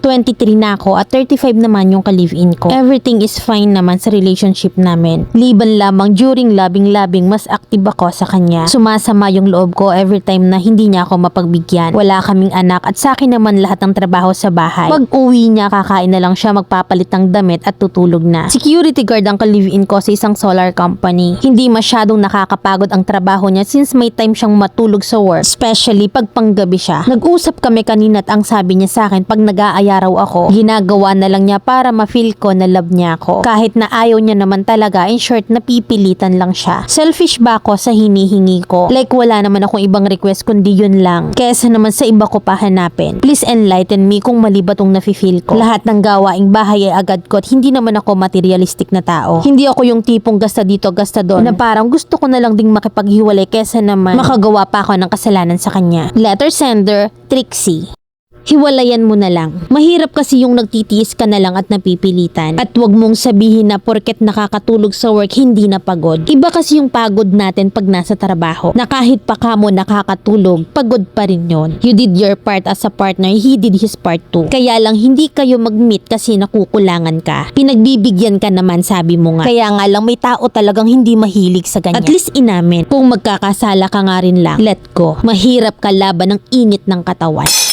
23 na ako at 35 naman yung ka-live-in ko. Everything is fine naman sa relationship namin. Liban lamang during labing-labing mas active ako sa kanya. Sumasama yung loob ko every time na hindi niya ako mapagbigyan. Wala kaming anak at sa akin naman lahat ng trabaho sa bahay. Pag uwi niya, kakain na lang siya, magpapalit ng damit at tutulog na. Security guard ang ka-live-in ko sa isang solar company. Hindi masyadong nakakapagod ang trabaho niya since may time siyang matulog sa work, especially pag panggabi siya. Nag-usap kami kanina at ang sabi niya sa akin pag nag-aaya raw ako, ginagawa na lang niya para ma-feel ko na love niya ako. Kahit na ayaw niya naman talaga, in short, napipilitan lang siya. Selfish ba ako sa hinihingi ko? Like wala naman akong ibang request kundi yun lang. Kesa naman sa iba ko pa hanapin. Please enlighten me kung mali ba tong nafe-feel ko. Lahat ng gawaing bahay ay agad ko at hindi naman ako materialistic na tao. Hindi ako yung tipong gasta dito, gasta doon, na parang gusto ko na lang ding makipaghiwalay kesa naman makagawa pa ako ng kasalanan sa kanya. Letter sender, Trixie. Hiwalayan mo na lang. Mahirap kasi yung nagtitiis ka na lang at napipilitan. At wag mong sabihin na porket nakakatulog sa work, hindi na pagod. Iba kasi yung pagod natin pag nasa trabaho. Na kahit pa ka mo nakakatulog, pagod pa rin yon. You did your part as a partner, he did his part too. Kaya lang hindi kayo mag-meet kasi nakukulangan ka. Pinagbibigyan ka naman, sabi mo nga. Kaya nga lang may tao talagang hindi mahilig sa ganyan. At least inamin. Kung magkakasala ka nga rin lang, let go. Mahirap ka laban ng init ng katawan.